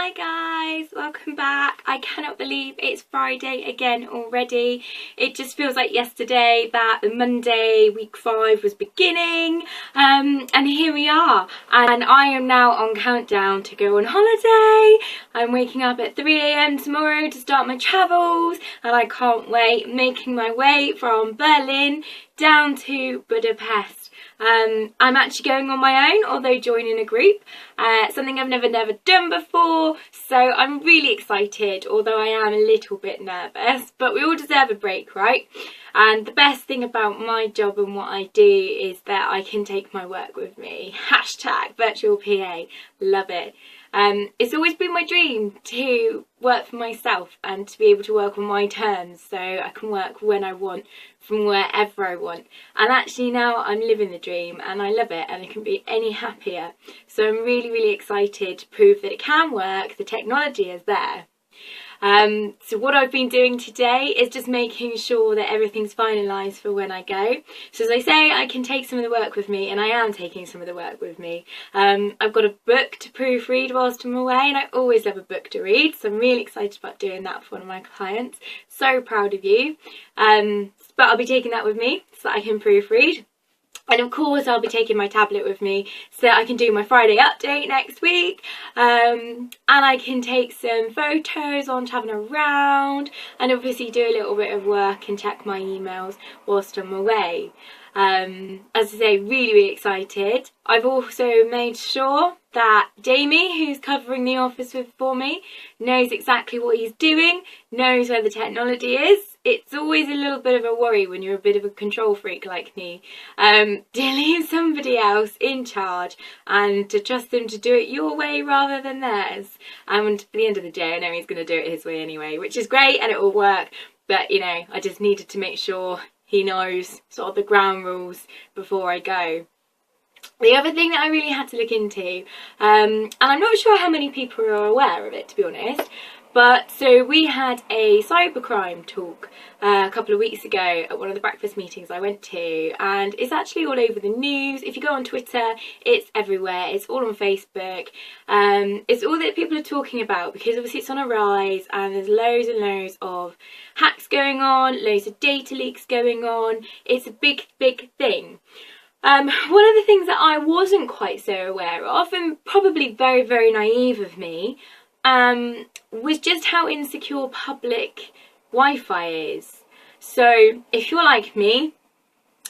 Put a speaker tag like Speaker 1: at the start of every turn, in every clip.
Speaker 1: Hi guys, welcome back. I cannot believe it's Friday again already. It just feels like yesterday that the Monday week 5 was beginning, and here we are, and I am now on countdown to go on holiday. I'm waking up at 3 AM tomorrow to start my travels, and I can't wait, making my way from Berlin down to Budapest. I'm actually going on my own, although joining a group, something I've never done before, so I'm really excited, although I am a little bit nervous, but we all deserve a break, right? And the best thing about my job and what I do is that I can take my work with me. Hashtag virtual PA, love it. It's always been my dream to work for myself and to be able to work on my terms, so I can work when I want, from wherever I want. And actually now I'm living the dream and I love it, and I couldn't be any happier. So I'm really excited to prove that it can work, the technology is there. So what I've been doing today is just making sure that everything's finalised for when I go. So as I say, I can take some of the work with me, and I am taking some of the work with me. I've got a book to proofread whilst I'm away, and I always love a book to read, so I'm really excited about doing that for one of my clients. So proud of you. But I'll be taking that with me so that I can proofread. And of course I'll be taking my tablet with me so that I can do my Friday update next week, and I can take some photos on travelling around, and obviously do a little bit of work and check my emails whilst I'm away. As I say, really excited. I've also made sure that Jamie, who's covering the office for me, knows exactly what he's doing, knows where the technology is. It's always a little bit of a worry when you're a bit of a control freak like me, to leave somebody else in charge and to trust them to do it your way rather than theirs. And at the end of the day, I know he's going to do it his way anyway, which is great and it will work. But, you know, I just needed to make sure he knows sort of the ground rules before I go. The other thing that I really had to look into, and I'm not sure how many people are aware of it, to be honest, but so we had a cybercrime talk a couple of weeks ago at one of the breakfast meetings I went to, and it's actually all over the news. If you go on Twitter, it's everywhere, it's all on Facebook, it's all that people are talking about, because obviously it's on a rise and there's loads and loads of hacks going on, loads of data leaks going on. It's a big thing. One of the things that I wasn't quite so aware of, and probably very naive of me, was just how insecure public Wi-Fi is. So if you're like me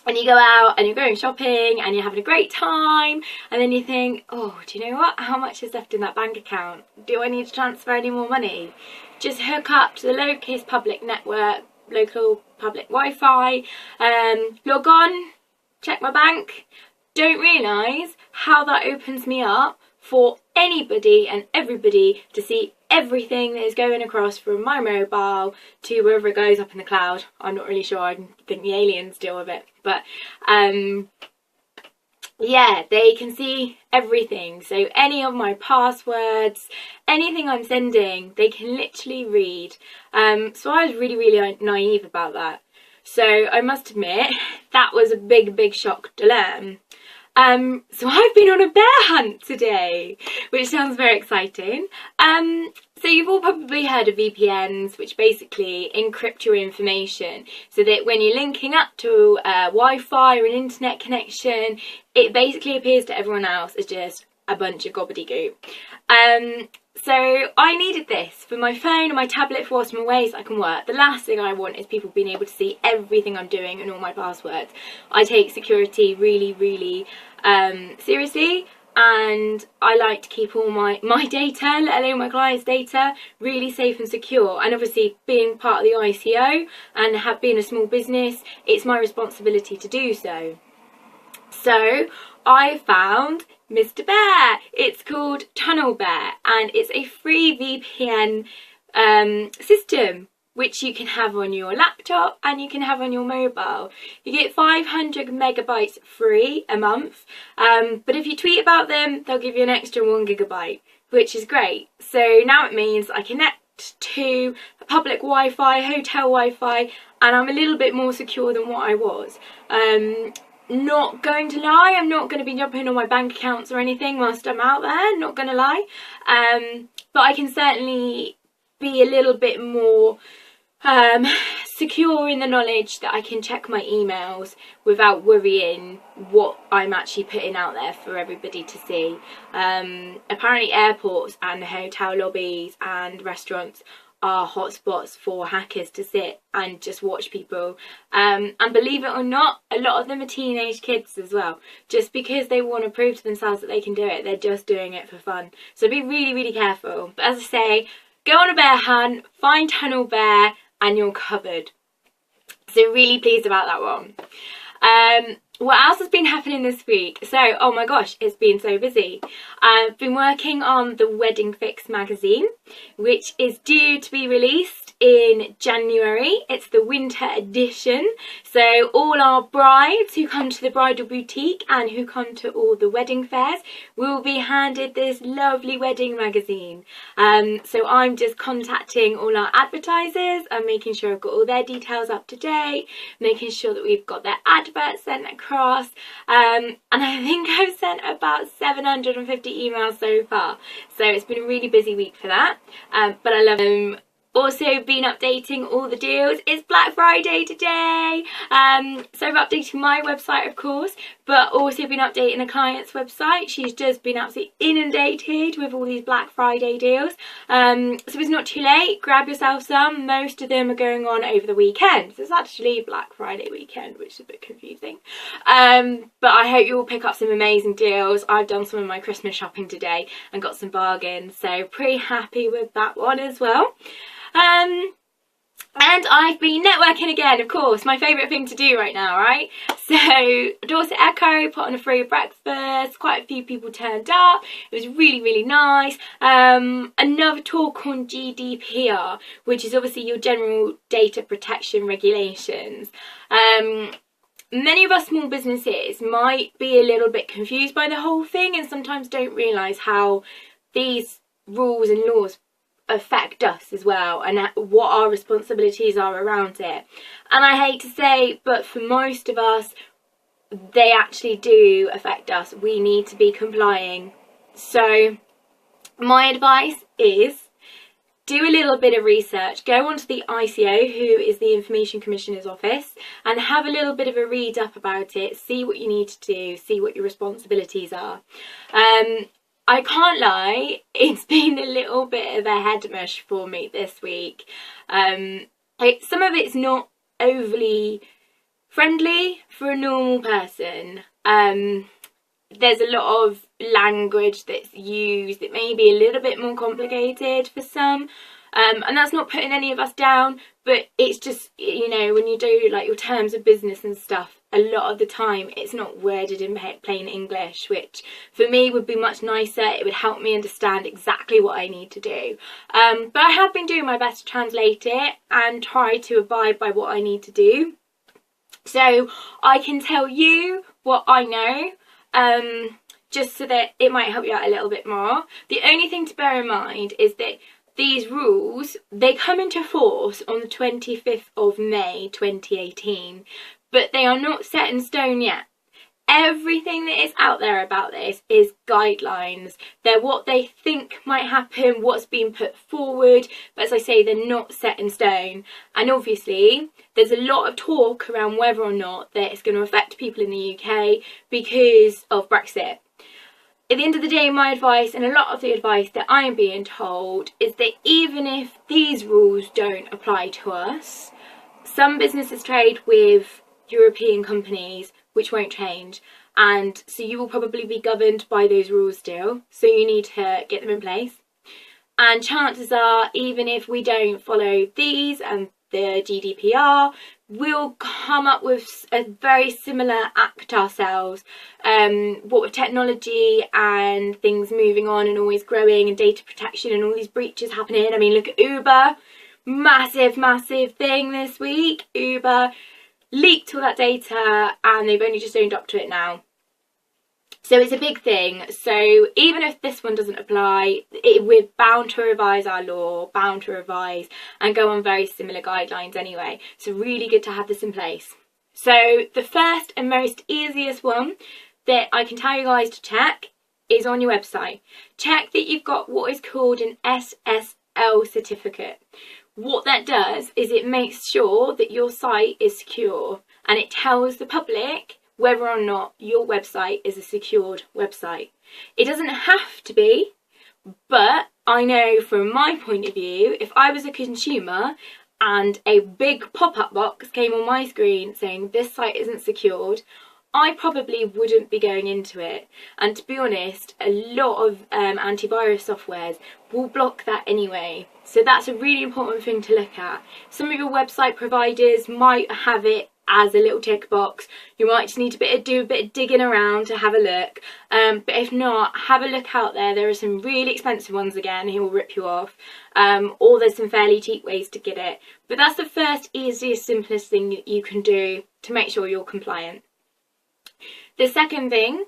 Speaker 1: and you go out and you're going shopping and you're having a great time, and then you think, oh, do you know what, how much is left in that bank account? Do I need to transfer any more money? Just hook up to the locust public network, local public Wi-Fi, log on, check my bank. Don't realise how that opens me up for anybody and everybody to see everything that is going across from my mobile to wherever it goes up in the cloud. I'm not really sure, I think the aliens deal with it, but yeah, they can see everything. So any of my passwords, anything I'm sending, they can literally read. So I was really naive about that. So I must admit, that was a big shock to learn. So I've been on a bear hunt today, which sounds very exciting. So you've all probably heard of VPNs, which basically encrypt your information so that when you're linking up to Wi-Fi or an internet connection, it basically appears to everyone else as just a bunch of gobbledygook. So I needed this for my phone and my tablet for whilst I'm away so I can work. The last thing I want is people being able to see everything I'm doing and all my passwords. I take security really seriously, and I like to keep all my data, let alone my clients' data, really safe and secure. And obviously being part of the ICO and being a small business, it's my responsibility to do so. So I found Mr. Bear. It's called Tunnel Bear, and it's a free VPN system which you can have on your laptop and you can have on your mobile. You get 500 megabytes free a month, but if you tweet about them, they'll give you an extra 1 gigabyte, which is great. So now it means I connect to public Wi-Fi, hotel Wi-Fi, and I'm a little bit more secure than what I was. Not going to lie, I'm not going to be jumping on my bank accounts or anything whilst I'm out there, not going to lie. but I can certainly be a little bit more secure in the knowledge that I can check my emails without worrying what I'm actually putting out there for everybody to see. Apparently airports and hotel lobbies and restaurants are hotspots for hackers to sit and just watch people, and believe it or not, a lot of them are teenage kids as well. Just because they want to prove to themselves that they can do it, they're just doing it for fun. So be really, really careful. But as I say, go on a bear hunt, find tunnel bear, and you're covered. So really pleased about that one. What else has been happening this week? So, oh my gosh, it's been so busy. I've been working on the Wedding Fix magazine, which is due to be released in January. It's the winter edition. So all our brides who come to the bridal boutique and who come to all the wedding fairs will be handed this lovely wedding magazine. So I'm just contacting all our advertisers and making sure I've got all their details up to date, making sure that we've got their adverts sent across, and I think I've sent about 750 emails so far. So it's been a really busy week for that, but I love them. Also been updating all the deals. It's Black Friday today, so I've updated my website of course, but also been updating the client's website. She's just been absolutely inundated with all these Black Friday deals, so it's not too late, grab yourself some. Most of them are going on over the weekend, so it's actually Black Friday weekend, which is a bit confusing, but I hope you will pick up some amazing deals. I've done some of my Christmas shopping today and got some bargains, so pretty happy with that one as well. And I've been networking again, of course, my favourite thing to do right now, right? So Dorset Echo put on a free breakfast, quite a few people turned up, it was really, really nice. Another talk on GDPR, which is obviously your general data protection regulations. Many of us small businesses might be a little bit confused by the whole thing and sometimes don't realise how these rules and laws affect us as well and what our responsibilities are around it. And I hate to say, but for most of us they actually do affect us. We need to be complying. So my advice is do a little bit of research, go onto the ICO, who is the Information Commissioner's Office, and have a little bit of a read up about it, see what you need to do, see what your responsibilities are. I can't lie, it's been a little bit of a head mush for me this week. Some of it's not overly friendly for a normal person. There's a lot of language that's used that may be a little bit more complicated for some. And that's not putting any of us down, but it's just, you know, when you do like your terms of business and stuff, a lot of the time it's not worded in plain English, which for me would be much nicer. It would help me understand exactly what I need to do. But I have been doing my best to translate it and try to abide by what I need to do. So I can tell you what I know, just so that it might help you out a little bit more. The only thing to bear in mind is that these rules, they come into force on the 25th of May 2018, but they are not set in stone yet. Everything that is out there about this is guidelines. They're what they think might happen, what's been put forward, but as I say, they're not set in stone. And obviously, there's a lot of talk around whether or not that it's going to affect people in the UK because of Brexit. At the end of the day, my advice, and a lot of the advice that I am being told, is that even if these rules don't apply to us, some businesses trade with European companies which won't change, and so you will probably be governed by those rules still, so you need to get them in place. And chances are, even if we don't follow these and the GDPR, we'll come up with a very similar act ourselves. What with technology and things moving on and always growing and data protection and all these breaches happening. I mean, look at Uber, massive thing this week. Uber leaked all that data and they've only just owned up to it now. So it's a big thing. So even if this one doesn't apply, we're bound to revise our law, bound to revise and go on very similar guidelines anyway. So really good to have this in place. So the first and most easiest one that I can tell you guys to check is on your website, check that you've got what is called an SSL certificate. What that does is it makes sure that your site is secure, and it tells the public whether or not your website is a secured website. It doesn't have to be, but I know from my point of view, if I was a consumer and a big pop-up box came on my screen saying this site isn't secured, I probably wouldn't be going into it. And to be honest, a lot of antivirus softwares will block that anyway. So that's a really important thing to look at. Some of your website providers might have it as a little tick box. You might just need to do a bit of digging around to have a look. But if not, have a look out there. There are some really expensive ones again who will rip you off. Or there's some fairly cheap ways to get it. But that's the first, easiest, simplest thing that you can do to make sure you're compliant. The second thing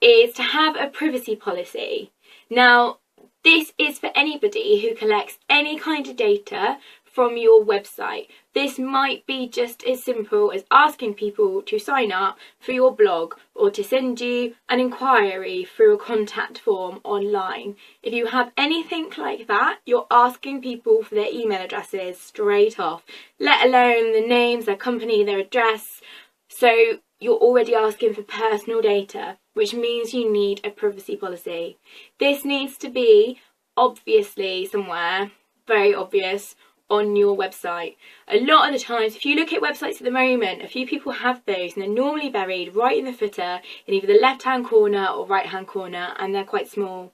Speaker 1: is to have a privacy policy. Now, this is for anybody who collects any kind of data from your website. This might be just as simple as asking people to sign up for your blog or to send you an inquiry through a contact form online. If you have anything like that, you're asking people for their email addresses straight off, let alone the names, their company, their address. So you're already asking for personal data, which means you need a privacy policy. This needs to be obviously somewhere, very obvious, on your website. A lot of the times, if you look at websites at the moment, a few people have those and they're normally buried right in the footer in either the left hand corner or right hand corner, and they're quite small.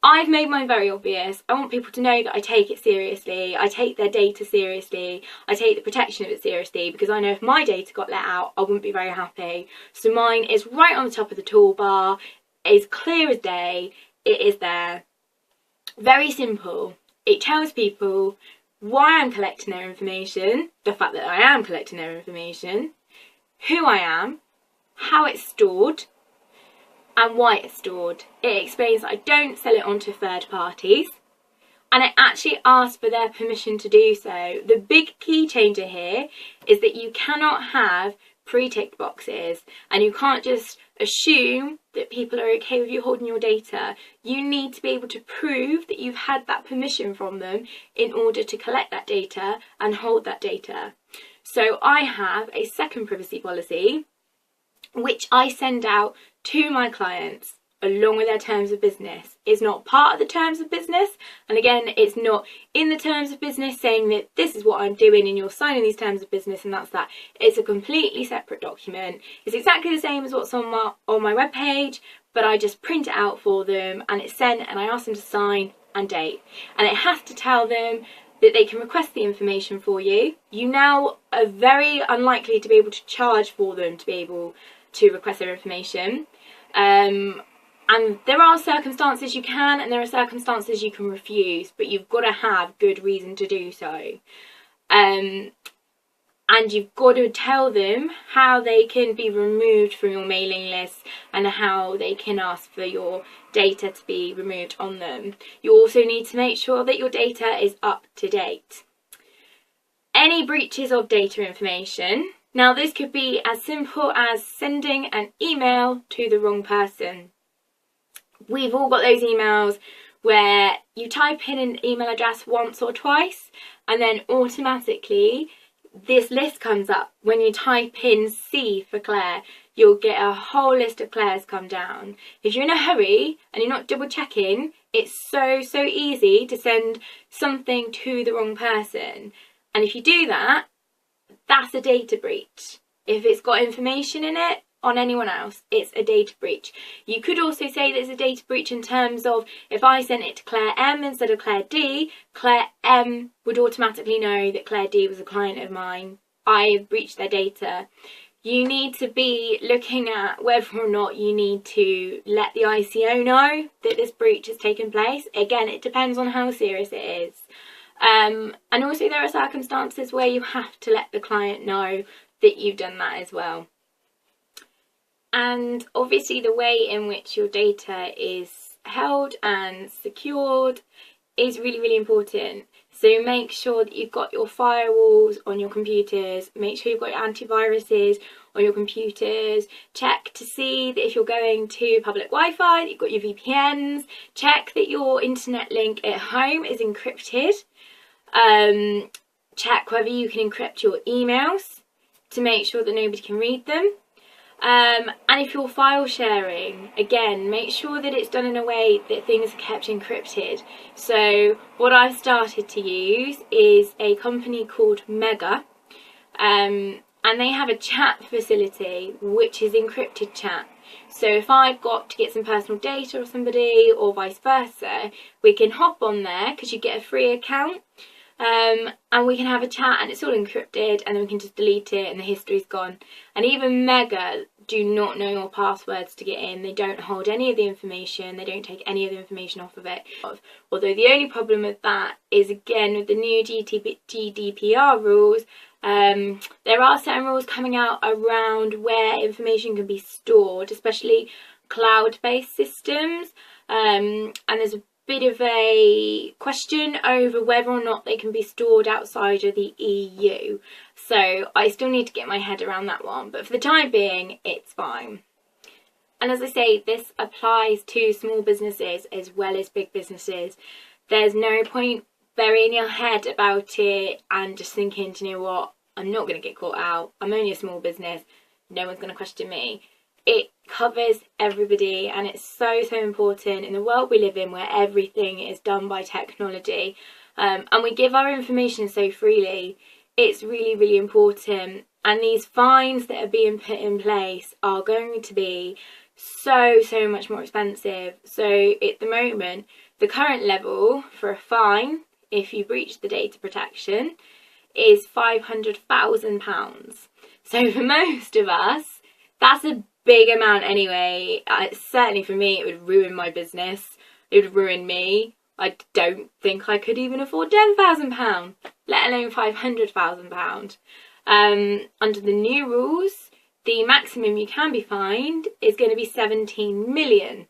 Speaker 1: I've made mine very obvious. I want people to know that I take it seriously, I take their data seriously, I take the protection of it seriously, because I know if my data got let out, I wouldn't be very happy. So mine is right on the top of the toolbar, it's clear as day, it is there. Very simple. It tells people why I'm collecting their information, the fact that I am collecting their information, who I am, how it's stored, and why it's stored. It explains that I don't sell it on to third parties, and it actually asks for their permission to do so. The big key changer here is that you cannot have pre-ticked boxes, and you can't just assume that people are okay with you holding your data. You need to be able to prove that you've had that permission from them in order to collect that data and hold that data. So I have a second privacy policy which I send out to my clients along with their terms of business. It's not part of the terms of business, and again, it's not in the terms of business saying that this is what I'm doing and you're signing these terms of business and that's that. It's a completely separate document. It's exactly the same as what's on my webpage, but I just print it out for them and it's sent, and I ask them to sign and date, and it has to tell them that they can request the information for you. You now are very unlikely to be able to charge for them to be able to request their information. And there are circumstances you can, and there are circumstances you can refuse, but you've got to have good reason to do so. And you've got to tell them how they can be removed from your mailing list and how they can ask for your data to be removed on them. You also need to make sure that your data is up to date. Any breaches of data information. Now, this could be as simple as sending an email to the wrong person. We've all got those emails where you type in an email address once or twice and then automatically this list comes up. When you type in C for Claire, you'll get a whole list of Claires come down. If you're in a hurry and you're not double checking, it's so easy to send something to the wrong person. And if you do that, that's a data breach. If it's got information in it on anyone else, it's a data breach. You could also say that it's a data breach in terms of if I sent it to Claire M instead of Claire D, Claire M would automatically know that Claire D was a client of mine. I have breached their data. You need to be looking at whether or not you need to let the ICO know that this breach has taken place. Again, it depends on how serious it is. And also there are circumstances where you have to let the client know that you've done that as well. And obviously the way in which your data is held and secured is really important. So make sure that you've got your firewalls on your computers, make sure you've got your antiviruses on your computers. Check to see that if you're going to public Wi-Fi, that you've got your VPNs. Check that your internet link at home is encrypted. Check whether you can encrypt your emails to make sure that nobody can read them. And if you're file sharing, again, make sure that it's done in a way that things are kept encrypted. So what I've started to use is a company called Mega, and they have a chat facility which is encrypted chat. So if I've got to get some personal data of somebody or vice versa, we can hop on there because you get a free account. And we can have a chat and it's all encrypted, and then we can just delete it and the history's gone. And even Mega do not know your passwords to get in. They don't hold any of the information. They don't take any of the information off of it. Although the only problem with that is, again, with the new GDPR rules, there are certain rules coming out around where information can be stored, especially cloud-based systems. And there's a bit of a question over whether or not they can be stored outside of the EU. So I still need to get my head around that one, but for the time being it's fine. And as I say, this applies to small businesses as well as big businesses. There's no point burying your head about it and just thinking, do you know what, I'm not going to get caught out, I'm only a small business, no one's going to question me. It covers everybody, and it's so important in the world we live in where everything is done by technology, and we give our information so freely. It's really, really important, and these fines that are being put in place are going to be so much more expensive. So at the moment, the current level for a fine if you breach the data protection is £500,000. So for most of us, that's a big amount anyway. Certainly for me, it would ruin my business. It would ruin me. I don't think I could even afford £10,000, let alone £500,000. Under the new rules, the maximum you can be fined is going to be 17 million.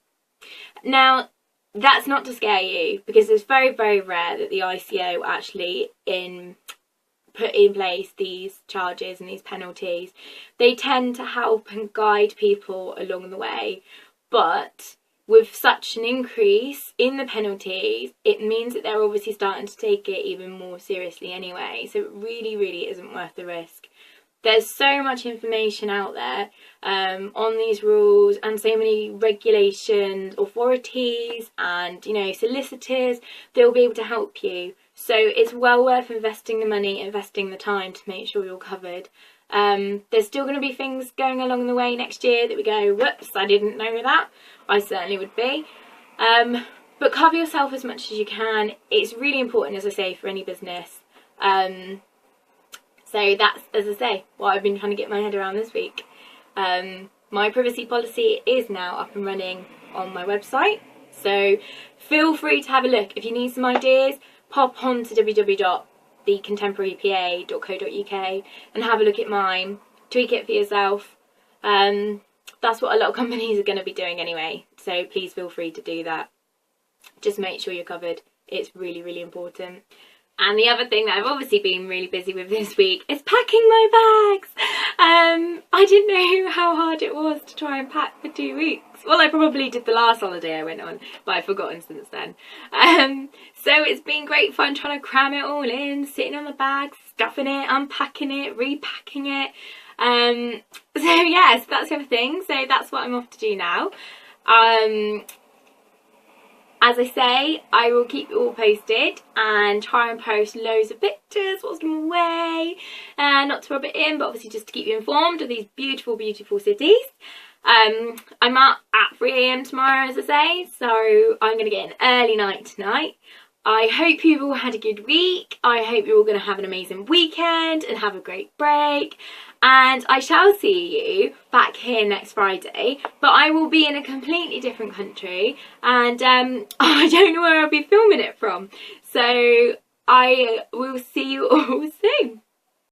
Speaker 1: Now, that's not to scare you, because it's very, very rare that the ICO actually put in place these charges and these penalties. They tend to help and guide people along the way, but with such an increase in the penalties, it means that they're obviously starting to take it even more seriously anyway. So it really, really isn't worth the risk. There's so much information out there on these rules, and so many regulations, authorities and, you know, solicitors that will be able to help you. So it's well worth investing the money, investing the time to make sure you're covered. There's still going to be things going along the way next year that we go, whoops, I didn't know that. I certainly would be. But cover yourself as much as you can. It's really important, as I say, for any business. So that's, as I say, what I've been trying to get my head around this week. My privacy policy is now up and running on my website. So feel free to have a look. If you need some ideas, pop on to www.thecontemporarypa.co.uk and have a look at mine. Tweak it for yourself. That's what a lot of companies are going to be doing anyway. So please feel free to do that. Just make sure you're covered. It's really, really important. And the other thing that I've obviously been really busy with this week is packing my bags. I didn't know how hard it was to try and pack for 2 weeks. Well, I probably did the last holiday I went on, but I've forgotten since then. So it's been great fun trying to cram it all in, sitting on the bag, stuffing it, unpacking it, repacking it. So yes, that's the other thing. So that's what I'm off to do now. As I say, I will keep you all posted and try and post loads of pictures, what's on the way, not to rub it in, but obviously just to keep you informed of these beautiful, beautiful cities. I'm up at 3 AM tomorrow, as I say, so I'm going to get an early night tonight. I hope you've all had a good week. I hope you're all going to have an amazing weekend and have a great break. And I shall see you back here next Friday, but I will be in a completely different country, and I don't know where I'll be filming it from. So I will see you all soon.